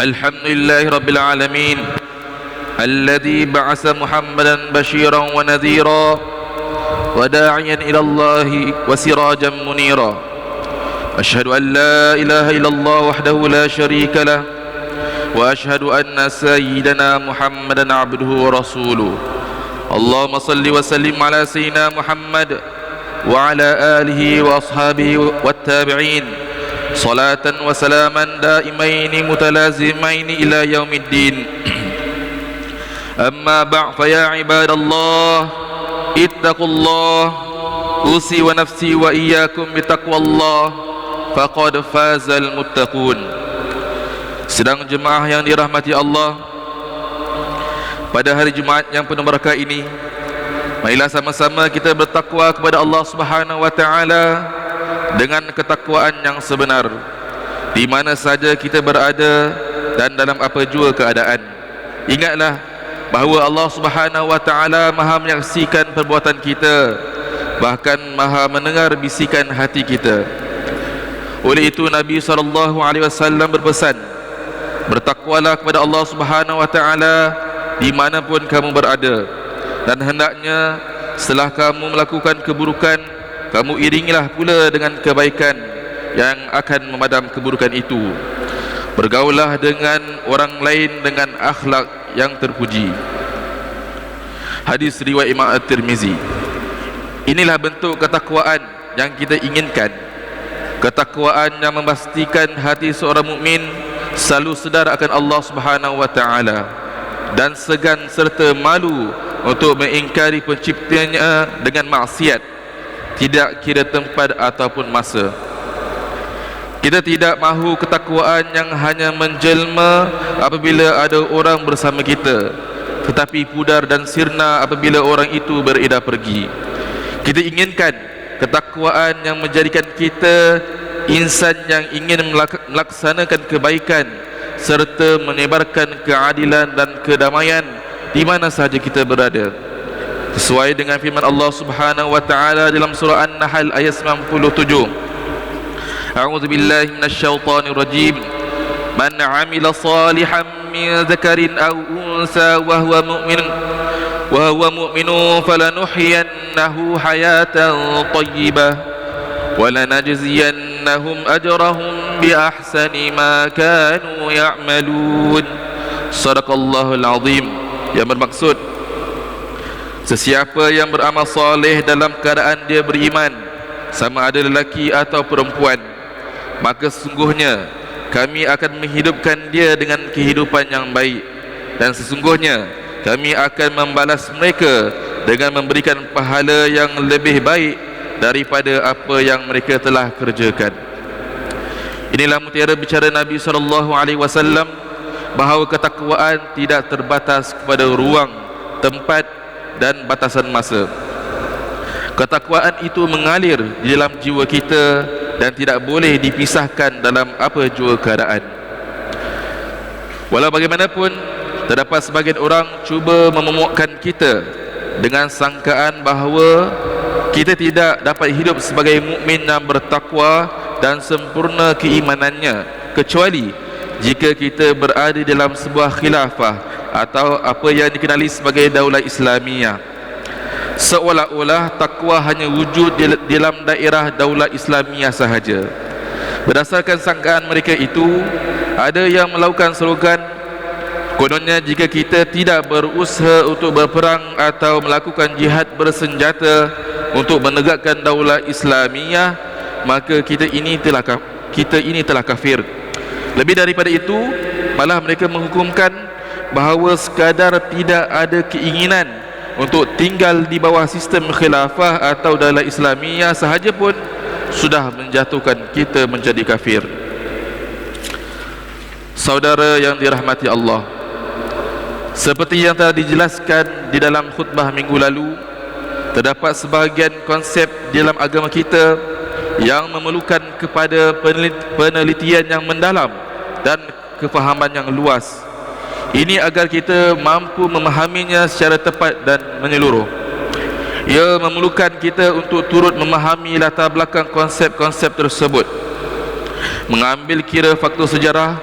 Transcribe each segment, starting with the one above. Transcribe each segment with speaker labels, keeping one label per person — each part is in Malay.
Speaker 1: الحمد لله رب العالمين الذي بعث محمدا بشيرا ونذيرا وداعيا إلى الله وسراجا منيرا. أشهد أن لا إله إلا الله وحده لا شريك له، وأشهد أن سيدنا محمدا عبده ورسوله. اللهم صل وسلم على سيدنا محمد وعلى آله وأصحابه والتابعين صلاة وسلاما دائمين متلازمين إلى يوم الدين. أما بعد فيا عباد الله اتقوا الله، أوصي ونفسي وإياكم بتقوى الله faqad fazal muttaqun. Sedang jemaah yang dirahmati Allah, pada hari Jumaat yang penuh berkah ini, marilah sama-sama kita bertakwa kepada Allah Subhanahu wa taala dengan ketakwaan yang sebenar di mana saja kita berada dan dalam apa jua keadaan. Ingatlah bahawa Allah Subhanahu wa taala Maha menyaksikan perbuatan kita, bahkan Maha mendengar bisikan hati kita. Oleh itu Nabi SAW berpesan, bertakwalah kepada Allah Subhanahu wa taala dimanapun kamu berada, dan hendaknya setelah kamu melakukan keburukan, kamu iringilah pula dengan kebaikan yang akan memadam keburukan itu. Bergaullah dengan orang lain dengan akhlak yang terpuji. Hadis riwayat Imam At-Tirmizi. Inilah bentuk ketakwaan yang kita inginkan, ketakwaan yang memastikan hati seorang mukmin selalu sedar akan Allah Subhanahu wa taala dan segan serta malu untuk mengingkari penciptanya dengan maksiat, tidak kira tempat ataupun masa. Kita tidak mahu ketakwaan yang hanya menjelma apabila ada orang bersama kita, tetapi pudar dan sirna apabila orang itu beredah pergi. Kita inginkan ketakwaan yang menjadikan kita insan yang ingin melaksanakan kebaikan serta menyebarkan keadilan dan kedamaian di mana sahaja kita berada, sesuai dengan firman Allah Subhanahu wa taala dalam surah An-Nahl ayat 97. A'udzu billahi minasyaitonir rajim. Man 'amila salihan min dzakarin aw unsa wa huwa mu'minun falanuhyiyannahu hayatan thayyibah wa lanajziyannahum ajrahum bi ahsani ma kanu ya'malun. Shadaqallahul azim. Yang bermaksud, sesiapa yang beramal soleh dalam keadaan dia beriman, sama ada lelaki atau perempuan, maka sesungguhnya kami akan menghidupkan dia dengan kehidupan yang baik, dan sesungguhnya kami akan membalas mereka dengan memberikan pahala yang lebih baik daripada apa yang mereka telah kerjakan. Inilah mutiara bicara Nabi SAW bahawa ketakwaan tidak terbatas kepada ruang, tempat dan batasan masa. Ketakwaan itu mengalir di dalam jiwa kita dan tidak boleh dipisahkan dalam apa jua keadaan. Walau bagaimanapun, terdapat sebagian orang cuba memomokkan kita dengan sangkaan bahawa kita tidak dapat hidup sebagai mukmin yang bertakwa dan sempurna keimanannya kecuali jika kita berada dalam sebuah khilafah atau apa yang dikenali sebagai daulah Islamiyah. Seolah-olah takwa hanya wujud di dalam daerah daulah Islamiyah sahaja. Berdasarkan sangkaan mereka itu, ada yang melakukan slogan, kononnya jika kita tidak berusaha untuk berperang atau melakukan jihad bersenjata untuk menegakkan daulah Islamiyah, maka kita ini telah kafir. Lebih daripada itu, malah mereka menghukumkan bahawa sekadar tidak ada keinginan untuk tinggal di bawah sistem khilafah atau daulah Islamiyah sahaja pun sudah menjatuhkan kita menjadi kafir. Saudara yang dirahmati Allah, seperti yang telah dijelaskan di dalam khutbah minggu lalu, terdapat sebahagian konsep di dalam agama kita yang memerlukan kepada penelitian yang mendalam dan kefahaman yang luas. Ini agar kita mampu memahaminya secara tepat dan menyeluruh. Ia memerlukan kita untuk turut memahami latar belakang konsep-konsep tersebut, mengambil kira faktor sejarah,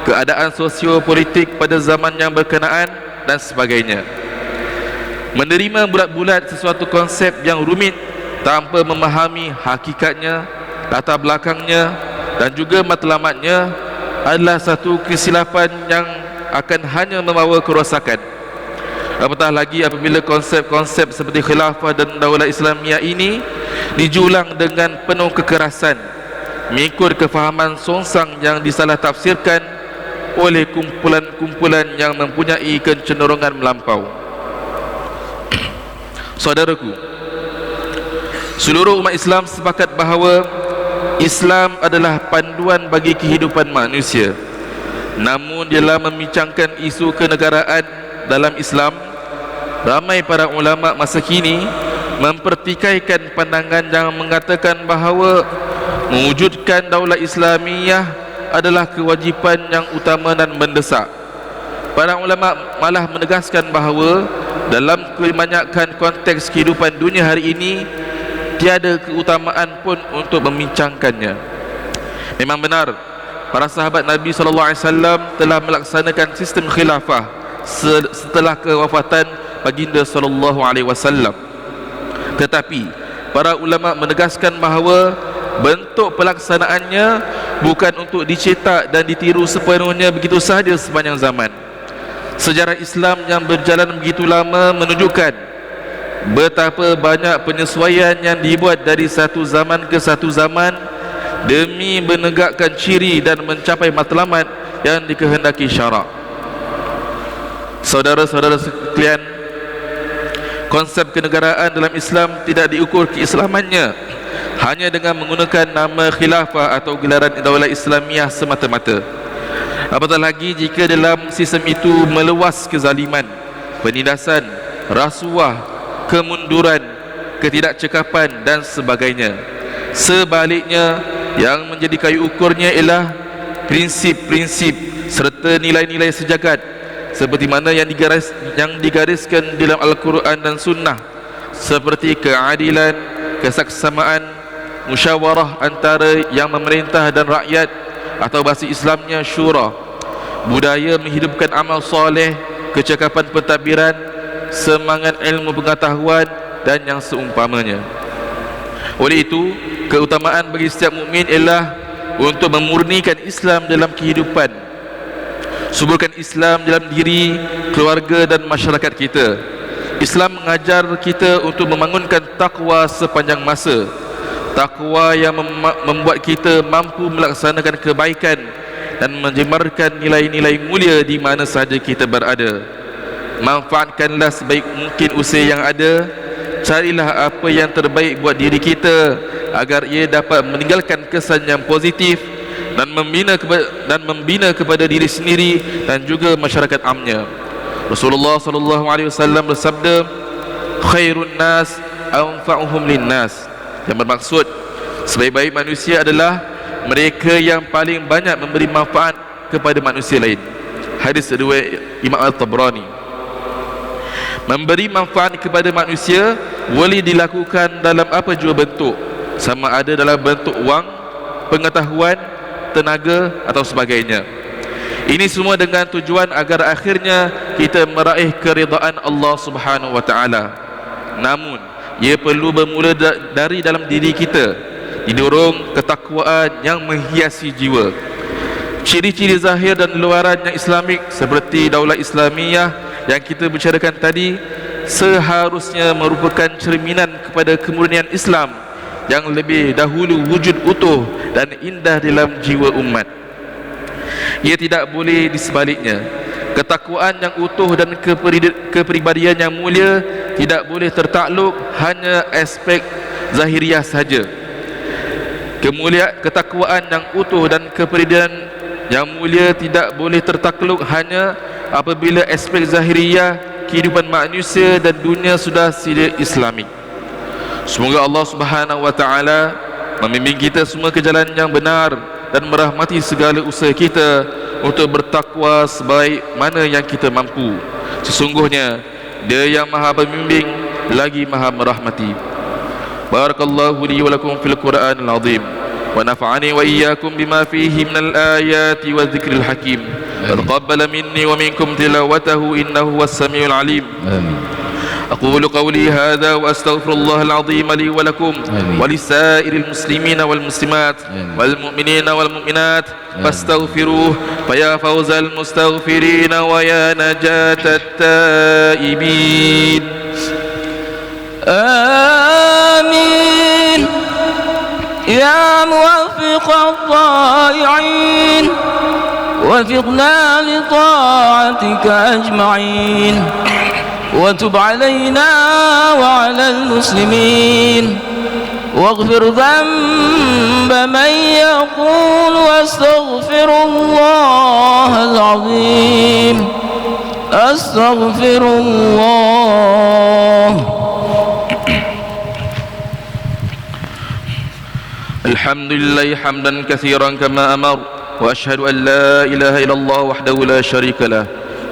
Speaker 1: keadaan sosiopolitik pada zaman yang berkenaan dan sebagainya. Menerima bulat-bulat sesuatu konsep yang rumit tanpa memahami hakikatnya, latar belakangnya dan juga matlamatnya adalah satu kesilapan yang akan hanya membawa kerosakan. Apatah lagi apabila konsep-konsep seperti khilafah dan daulah Islamiyah ini dijulang dengan penuh kekerasan, mengikut kefahaman songsang yang disalah tafsirkan oleh kumpulan-kumpulan yang mempunyai kecenderungan melampau. Saudaraku, seluruh umat Islam sepakat bahawa Islam adalah panduan bagi kehidupan manusia. Namun dalam membincangkan isu kenegaraan dalam Islam, ramai para ulama masa kini mempertikaikan pandangan yang mengatakan bahawa mewujudkan daulah Islamiyah adalah kewajipan yang utama dan mendesak. Para ulama malah menegaskan bahawa dalam kebanyakan konteks kehidupan dunia hari ini tiada keutamaan pun untuk membincangkannya. Memang benar, para sahabat Nabi SAW telah melaksanakan sistem khilafah setelah kewafatan baginda SAW. Tetapi para ulama menegaskan bahawa bentuk pelaksanaannya bukan untuk dicetak dan ditiru sepenuhnya begitu sahaja sepanjang zaman. Sejarah Islam yang berjalan begitu lama menunjukkan betapa banyak penyesuaian yang dibuat dari satu zaman ke satu zaman demi menegakkan ciri dan mencapai matlamat yang dikehendaki syarak. Saudara-saudara sekalian, konsep kenegaraan dalam Islam tidak diukur keislamannya hanya dengan menggunakan nama khilafah atau gelaran daulah Islamiyah semata-mata. Apatah lagi jika dalam sistem itu meluas kezaliman, penindasan, rasuah, kemunduran, ketidakcekapan dan sebagainya. Sebaliknya, yang menjadi kayu ukurnya ialah prinsip-prinsip serta nilai-nilai sejagat seperti mana yang digariskan dalam Al-Quran dan Sunnah, seperti keadilan, kesaksamaan, musyawarah antara yang memerintah dan rakyat, atau bahasa Islamnya syura, budaya menghidupkan amal soleh, kecakapan pentadbiran, semangat ilmu pengetahuan dan yang seumpamanya. Oleh itu, keutamaan bagi setiap mukmin ialah untuk memurnikan Islam dalam kehidupan, suburkan Islam dalam diri, keluarga dan masyarakat kita. Islam mengajar kita untuk membangunkan takwa sepanjang masa, takwa yang membuat kita mampu melaksanakan kebaikan dan menjemarkan nilai-nilai mulia di mana sahaja kita berada. Manfaatkanlah sebaik mungkin usia yang ada. Carilah apa yang terbaik buat diri kita agar ia dapat meninggalkan kesan yang positif dan membina kepada diri sendiri dan juga masyarakat amnya. Rasulullah SAW bersabda, khairun nas anfa'uhum linnas, yang bermaksud sebaik-baik manusia adalah mereka yang paling banyak memberi manfaat kepada manusia lain. Hadis riwayat Imam Al-Tabrani. Memberi manfaat kepada manusia boleh dilakukan dalam apa jua bentuk, sama ada dalam bentuk wang, pengetahuan, tenaga atau sebagainya. Ini semua dengan tujuan agar akhirnya kita meraih keridaan Allah Subhanahu wa taala. Namun ia perlu bermula dari dalam diri kita, didorong ketakwaan yang menghiasi jiwa. Ciri-ciri zahir dan luaran yang Islamik seperti daulah Islamiyah yang kita bicarakan tadi seharusnya merupakan cerminan kepada kemurnian Islam yang lebih dahulu wujud utuh dan indah dalam jiwa umat. Ia tidak boleh di sebaliknya. Ketakwaan yang utuh dan kepribadian yang mulia tidak boleh tertakluk hanya aspek zahiriah saja. Ketakwaan yang utuh dan kepribadian yang mulia tidak boleh tertakluk hanya apabila aspek zahiriah kehidupan manusia dan dunia sudah sila Islamik. Semoga Allah Subhanahu wa taala membimbing kita semua ke jalan yang benar dan merahmati segala usaha kita untuk bertakwa sebaik mana yang kita mampu. Sesungguhnya Dia yang Maha Pembimbing lagi Maha Merahmati. Barakallahu li wa lakum fil Qur'anil azim ونفعني وإياكم بما فيه من الآيات والذكر الحكيم. وتقبل مني ومنكم تلاوته إنه هو السميع العليم.
Speaker 2: آمين.
Speaker 1: أقول قولي هذا وأستغفر الله العظيم لي ولكم ولسائر المسلمين والمسلمات والمؤمنين والمؤمنات فاستغفروه فيا فوز المستغفرين ويا نجاة التائبين.
Speaker 3: آمين. يا موفق الضائعين وفقنا لطاعتك أجمعين، وتب علينا وعلى المسلمين، واغفر ذنب من يقول واستغفر الله العظيم. أستغفر الله.
Speaker 1: الحمد لله حمدا كثيرا كما أمر، وأشهد أن لا إله إلا الله وحده لا شريك له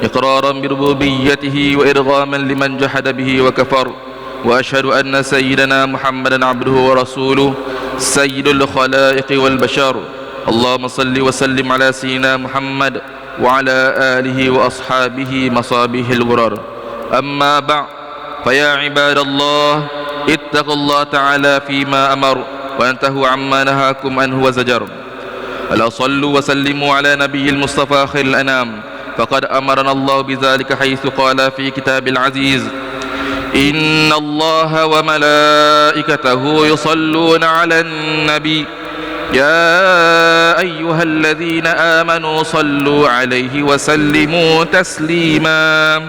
Speaker 1: إقرارا بربوبيته وإرغاما لمن جحد به وكفر، وأشهد أن سيدنا محمدا عبده ورسوله سيد الخلائق والبشر. اللهم صل وسلم على سيدنا محمد وعلى آله وأصحابه مصابيح الغرر. أما بعد، فيا عباد الله اتقوا الله تعالى فيما أمر وانتهوا عما نهاكم عنه وزجر. ألا صلوا وسلموا على نبي المصطفى خير الأنام، فقد أمرنا الله بذلك حيث قال في كتاب العزيز: إن الله وملائكته يصلون على النبي يا أيها الذين آمنوا صلوا عليه وسلموا تسليما.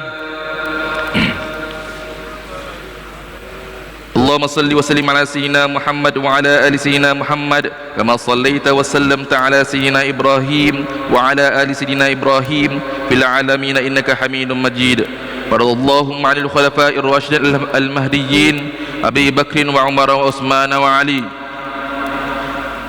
Speaker 1: اللهم صل وسلم على سيدنا محمد وعلى آل سيدنا محمد كما صليت وسلمت على سيدنا إبراهيم وعلى آل سيدنا إبراهيم في العالمين إنك حميد مجيد. وارض اللهم عن الخلفاء الراشدين المهديين أبي بكر وعمر وعثمان وعلي،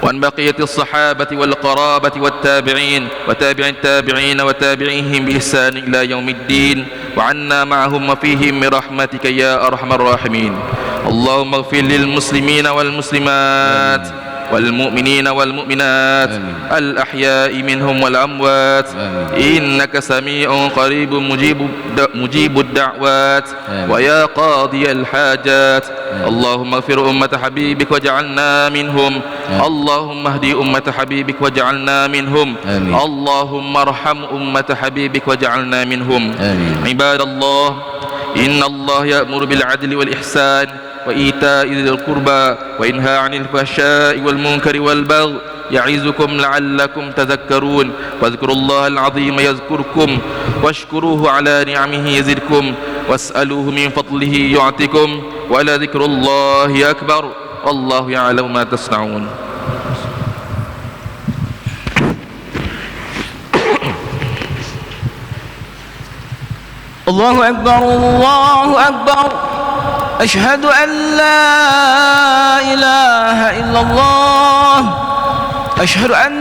Speaker 1: وعن بقية الصحابة والقرابة والتابعين وتابع التابعين وتابعيهم بإحسان إلى يوم الدين، وعنا معهم وفيهم برحمتك يا أرحم الراحمين. اللهم اغفر للمسلمين والمسلمات والمؤمنين والمؤمنات الأحياء منهم والأموات إنك سميع قريب مجيب الدعوات ويا قاضي الحاجات. اللهم اغفر أمة حبيبك واجعلنا منهم. اللهم اهدي أمة حبيبك واجعلنا منهم. اللهم ارحم أمة حبيبك واجعلنا منهم. عباد الله، إن الله يأمر بالعدل والإحسان وإيتاء ذي القربى وينهى عن الفحشاء والمنكر والبغي يعظكم لعلكم تذكرون. واذكروا الله العظيم يذكركم واشكروه على نعمه يزدكم واسألوه من فضله يعطكم ولذكر الله أكبر والله يعلم ما تصنعون.
Speaker 3: الله أكبر الله أكبر. أشهد أن لا إله إلا الله. أشهد أن